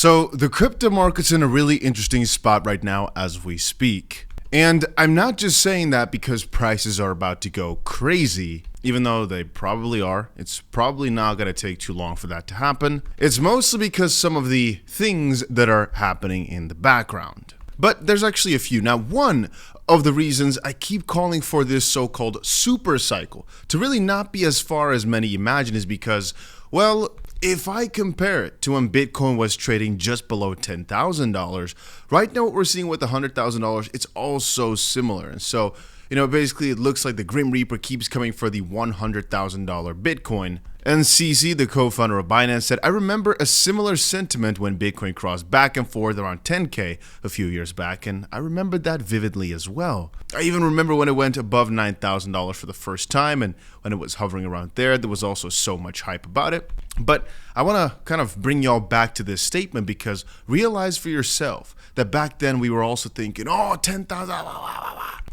So the crypto market's in a really interesting spot right now as we speak. And I'm not just saying that because prices are about to go crazy, even though they probably are. It's probably not going to take too long for that to happen. It's mostly because some of the things that are happening in the background. But there's actually a few. Now, one of the reasons I keep calling for this so-called super cycle to really not be as far as many imagine is because, well, if I compare it to when Bitcoin was trading just below $10,000, right now what we're seeing with $100,000, it's also similar. And so, basically it looks like the Grim Reaper keeps coming for the $100,000 Bitcoin. And 𝗕𝗓, the co-founder of Binance, said, I remember a similar sentiment when Bitcoin crossed back and forth around 10K a few years back, and I remember that vividly as well. I even remember when it went above $9,000 for the first time, and when it was hovering around there was also so much hype about it. But I want to kind of bring y'all back to this statement because realize for yourself that back then we were also thinking, oh, 10,000,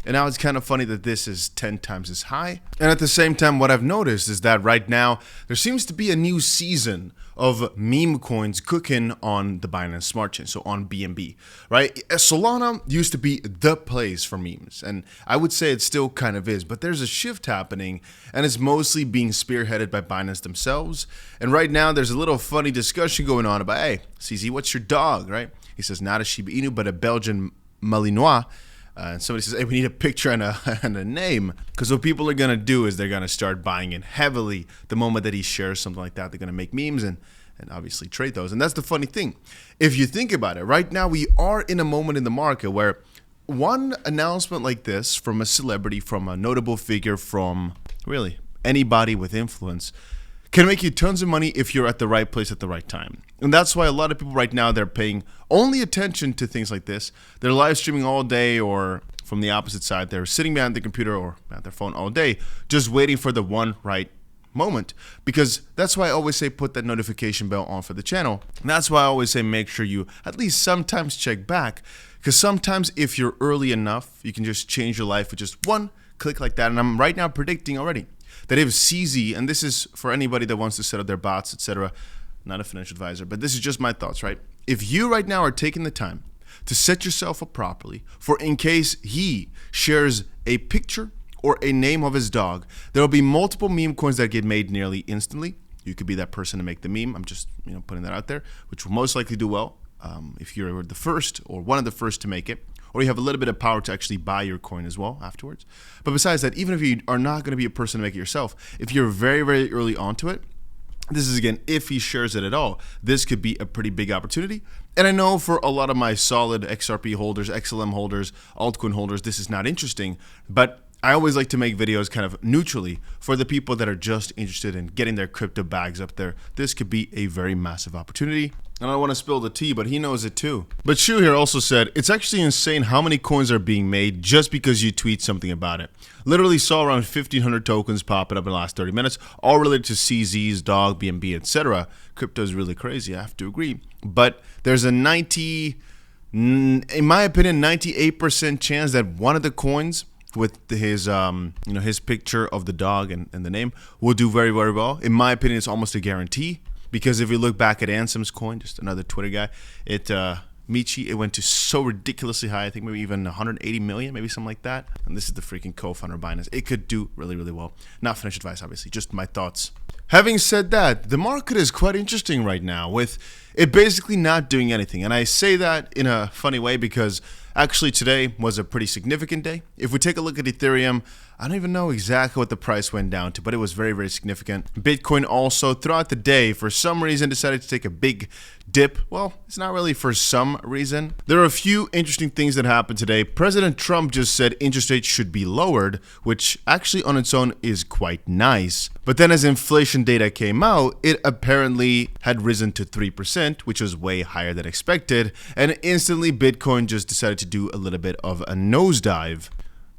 and now it's kind of funny that this is 10 times as high. And at the same time, what I've noticed is that right now, there seems to be a new season of meme coins cooking on the Binance Smart Chain, so on BNB, right? Solana used to be the place for memes, and I would say it still kind of is, but there's a shift happening, and it's mostly being spearheaded by Binance themselves. And right now, there's a little funny discussion going on about, hey, 𝗕𝗓, what's your dog, right? He says, not a Shiba Inu, but a Belgian Malinois. And somebody says, hey, we need a picture and a name. Because what people are going to do is they're going to start buying in heavily the moment that he shares something like that. They're going to make memes and obviously trade those. And that's the funny thing. If you think about it, right now we are in a moment in the market where one announcement like this from a celebrity, from a notable figure, from really anybody with influence can make you tons of money if you're at the right place at the right time. And that's why a lot of people right now, they're paying only attention to things like this. They're live streaming all day, or from the opposite side, they're sitting behind the computer or at their phone all day, just waiting for the one right moment. Because that's why I always say put that notification bell on for the channel. And that's why I always say make sure you at least sometimes check back. Because sometimes if you're early enough, you can just change your life with just one click like that. And I'm right now predicting already that if 𝗕𝗓, and this is for anybody that wants to set up their bots, etc., not a financial advisor, but this is just my thoughts, right? If you right now are taking the time to set yourself up properly for in case he shares a picture or a name of his dog, there will be multiple meme coins that get made nearly instantly. You could be that person to make the meme. I'm just putting that out there, which will most likely do well if you're the first or one of the first to make it. Or you have a little bit of power to actually buy your coin as well afterwards. But besides that, even if you are not going to be a person to make it yourself, if you're very, very early onto it, this is, again, if he shares it at all, this could be a pretty big opportunity. And I know for a lot of my solid XRP holders, XLM holders, altcoin holders, this is not interesting. But I always like to make videos kind of neutrally for the people that are just interested in getting their crypto bags up there. This could be a very massive opportunity. And I don't want to spill the tea, but he knows it too. But Shu here also said, it's actually insane how many coins are being made just because you tweet something about it. Literally saw around 1,500 tokens popping up in the last 30 minutes, all related to 𝗕𝗓's dog, BNB, etc. Crypto is really crazy, I have to agree. But there's a in my opinion, 98% chance that one of the coins with his his picture of the dog and the name will do very, very well. In my opinion, it's almost a guarantee. Because if you look back at Ansom's coin, just another Twitter guy, 𝗕𝗓, it went to so ridiculously high, I think maybe even 180 million, maybe something like that. And this is the freaking co-founder of Binance. It could do really, really well. Not financial advice, obviously, just my thoughts. Having said that, the market is quite interesting right now with it basically not doing anything. And I say that in a funny way because actually today was a pretty significant day. If we take a look at Ethereum, I don't even know exactly what the price went down to, but it was very, very significant. Bitcoin also throughout the day, for some reason, decided to take a big dip. Well, it's not really for some reason. There are a few interesting things that happened today. President Trump just said interest rates should be lowered, which actually on its own is quite nice. But then as inflation data came out, it apparently had risen to 3%, which was way higher than expected. And instantly Bitcoin just decided to do a little bit of a nosedive.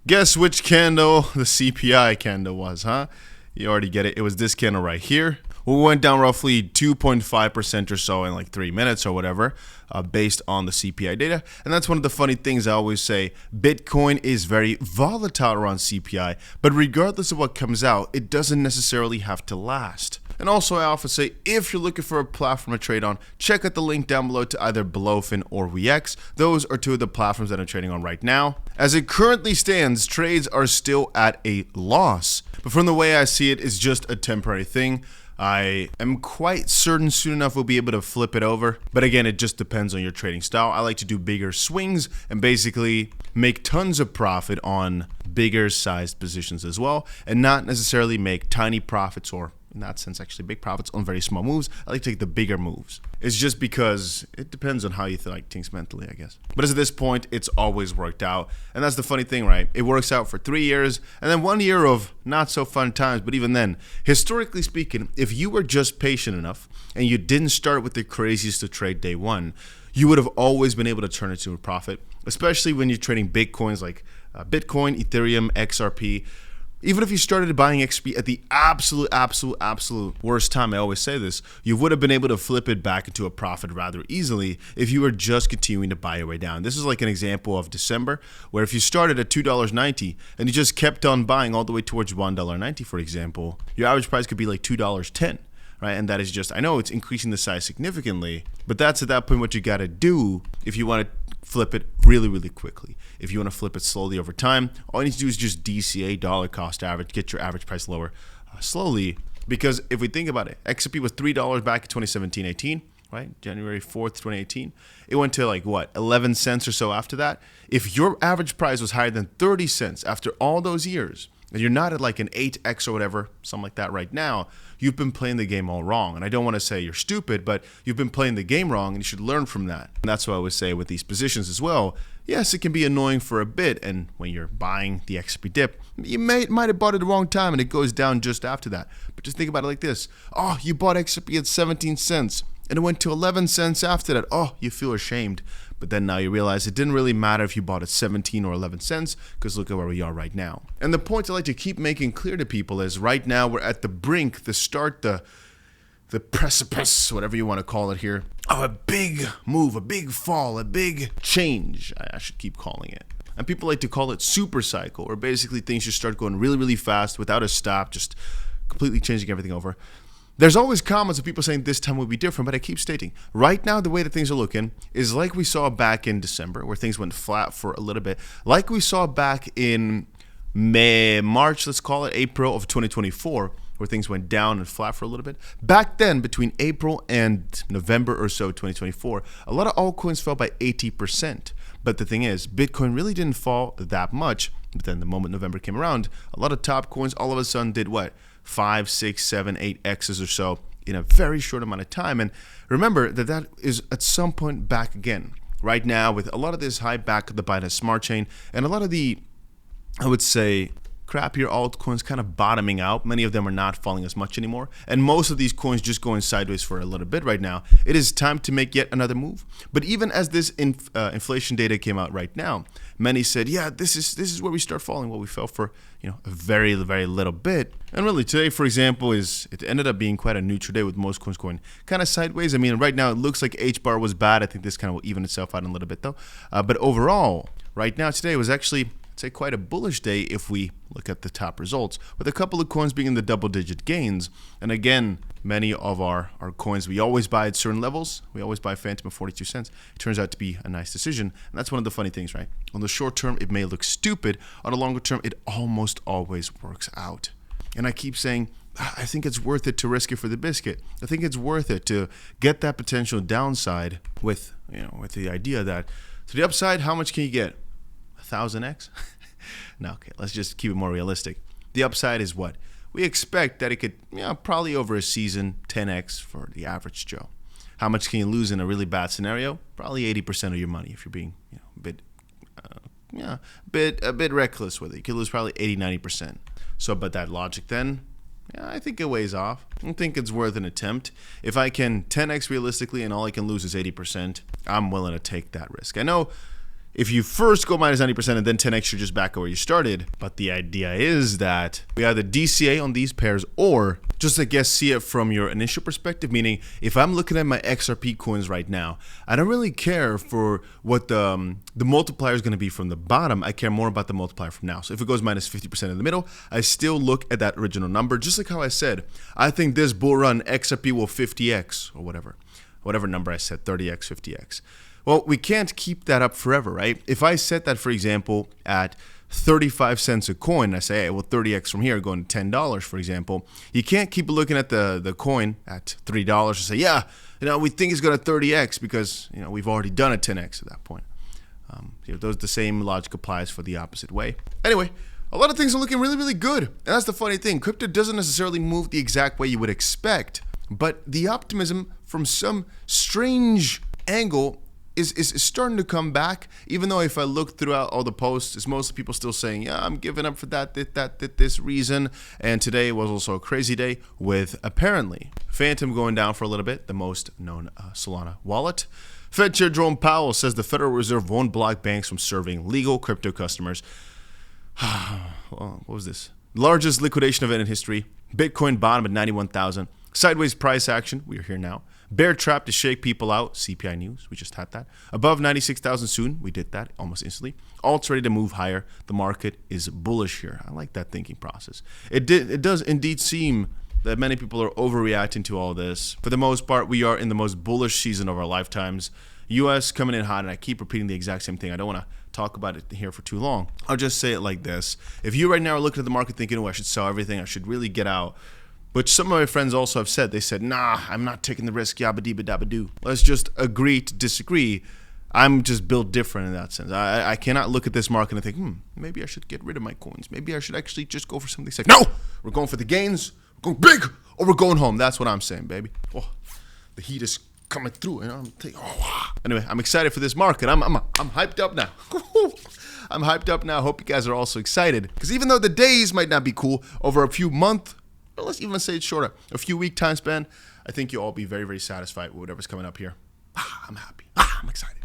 Guess which candle the CPI candle was, huh? You already get it. It was this candle right here. We went down roughly 2.5% or so in like 3 minutes or whatever, based on the CPI data. And that's one of the funny things I always say. Bitcoin is very volatile around CPI, but regardless of what comes out, it doesn't necessarily have to last. And also I often say, if you're looking for a platform to trade on, check out the link down below to either Bluefin or WeX. Those are two of the platforms that I'm trading on right now. As it currently stands, trades are still at a loss. But from the way I see it, it's just a temporary thing. I am quite certain soon enough we'll be able to flip it over. But again, it just depends on your trading style. I like to do bigger swings and basically make tons of profit on bigger sized positions as well, and not necessarily make tiny profits, or in that sense actually big profits, on very small moves. I like to take the bigger moves. It's just because it depends on how you like things mentally, I guess. But as at this point, it's always worked out. And that's the funny thing, right? It works out for 3 years and then 1 year of not so fun times. But even then, historically speaking, if you were just patient enough and you didn't start with the craziest to trade day one, you would have always been able to turn it to a profit, especially when you're trading big coins like Bitcoin, Ethereum, XRP. Even if you started buying XP at the absolute worst time, I always say this, you would have been able to flip it back into a profit rather easily if you were just continuing to buy your way down. This is like an example of December, where if you started at $2.90 and you just kept on buying all the way towards $1.90, for example, your average price could be like $2.10. Right? And that is just, I know it's increasing the size significantly, but that's at that point what you got to do if you want to flip it really quickly. If you want to flip it slowly over time, all you need to do is just DCA, dollar cost average, get your average price lower slowly. Because if we think about it, XRP was $3 back in 2017-18, right? January 4th, 2018. It went to like what, 11 cents or so after that. If your average price was higher than 30 cents after all those years, and you're not at like an 8x or whatever, something like that right now, you've been playing the game all wrong. And I don't want to say you're stupid, but you've been playing the game wrong and you should learn from that. And that's what I would say with these positions as well. Yes, it can be annoying for a bit, and when you're buying the XRP dip, you might have bought it the wrong time and it goes down just after that. But just think about it like this. Oh, you bought XRP at 17 cents and it went to 11 cents after that. Oh, you feel ashamed. But then now you realize it didn't really matter if you bought at 17 or 11 cents, because look at where we are right now. And the point I like to keep making clear to people is right now we're at the brink, the start, the precipice, whatever you want to call it here, of a big move, a big fall, a big change, I should keep calling it. And people like to call it Supercycle, where basically things just start going really fast without a stop, just completely changing everything over. There's always comments of people saying this time will be different, but I keep stating, right now the way that things are looking is like we saw back in December, where things went flat for a little bit, like we saw back in March, let's call it April of 2024, where things went down and flat for a little bit. Back then, between April and November or so 2024, a lot of altcoins fell by 80%. But the thing is, Bitcoin really didn't fall that much. But then the moment November came around, a lot of top coins all of a sudden did what? 5, 6, 7, 8x's or so in a very short amount of time. And remember that is at some point back again. Right now, with a lot of this hype back at the Binance Smart Chain and a lot of the, I would say, crappier altcoins kind of bottoming out. Many of them are not falling as much anymore. And most of these coins just going sideways for a little bit right now. It is time to make yet another move. But even as this inflation data came out right now, many said, yeah, this is where we start falling. Well, we fell for a very little bit. And really today, for example, it ended up being quite a neutral day with most coins going kind of sideways. I mean, right now it looks like H-bar was bad. I think this kind of will even itself out in a little bit though. But overall, right now today was actually, say, quite a bullish day if we look at the top results, with a couple of coins being in the double-digit gains. And again, many of our coins we always buy at certain levels. We always buy Phantom at 42 cents. It turns out to be a nice decision. And that's one of the funny things, right? On the short term, it may look stupid. On the longer term, it almost always works out. And I keep saying, I think it's worth it to risk it for the biscuit. I think it's worth it to get that potential downside with the idea that to the upside, how much can you get? 1000x? No, okay, let's just keep it more realistic. The upside is what? We expect that it could, probably over a season, 10x for the average Joe. How much can you lose in a really bad scenario? Probably 80% of your money if you're being, a bit reckless with it. You could lose probably 80-90%. So, but that logic then, I think it weighs off. I think it's worth an attempt. If I can 10x realistically and all I can lose is 80%, I'm willing to take that risk. I know if you first go minus 90% and then 10x, you're just back where you started. But the idea is that we either DCA on these pairs or just, I guess, see it from your initial perspective, meaning if I'm looking at my XRP coins right now, I don't really care for what the multiplier is going to be from the bottom. I care more about the multiplier from now. So if it goes minus 50% in the middle, I still look at that original number, just like how I said, I think this bull run XRP will 50x or whatever number I said, 30x, 50x. Well, we can't keep that up forever, right? If I set that, for example, at 35 cents a coin, I say, hey, well, 30x from here going to $10, for example, you can't keep looking at the coin at $3 and say, yeah, we think it's going to 30x because, we've already done a 10x at that point. The same logic applies for the opposite way. Anyway, a lot of things are looking really, really good. And that's the funny thing. Crypto doesn't necessarily move the exact way you would expect, but the optimism from some strange angle is starting to come back, even though if I look throughout all the posts, it's mostly people still saying, yeah, I'm giving up for this reason. And today was also a crazy day with apparently Phantom going down for a little bit, the most known Solana wallet. Fed Chair Jerome Powell says the Federal Reserve won't block banks from serving legal crypto customers. What was this? Largest liquidation event in history. Bitcoin bottom at 91,000. Sideways price action. We are here now. Bear trap to shake people out. CPI news. We just had that. Above 96,000 soon. We did that almost instantly. Alts ready to move higher. The market is bullish here. I like that thinking process. It does indeed seem that many people are overreacting to all this. For the most part, we are in the most bullish season of our lifetimes. US coming in hot, and I keep repeating the exact same thing. I don't want to talk about it here for too long. I'll just say it like this. If you right now are looking at the market thinking, oh, I should sell everything, I should really get out, which some of my friends also have said, they said, nah, I'm not taking the risk, 𝗕𝗓𝗪𝗕𝗓𝗪𝗕. Let's just agree to disagree. I'm just built different in that sense. I cannot look at this market and think, maybe I should get rid of my coins. Maybe I should actually just go for something safe. No, we're going for the gains, we're going big, or we're going home. That's what I'm saying, baby. Oh, the heat is coming through, Anyway, I'm excited for this market. I'm hyped up now. I'm hyped up now. Hope you guys are also excited, because even though the days might not be cool, over a few month, or let's even say it's shorter, a few week time span, I think you'll all be very, very satisfied with whatever's coming up here. I'm happy. I'm excited.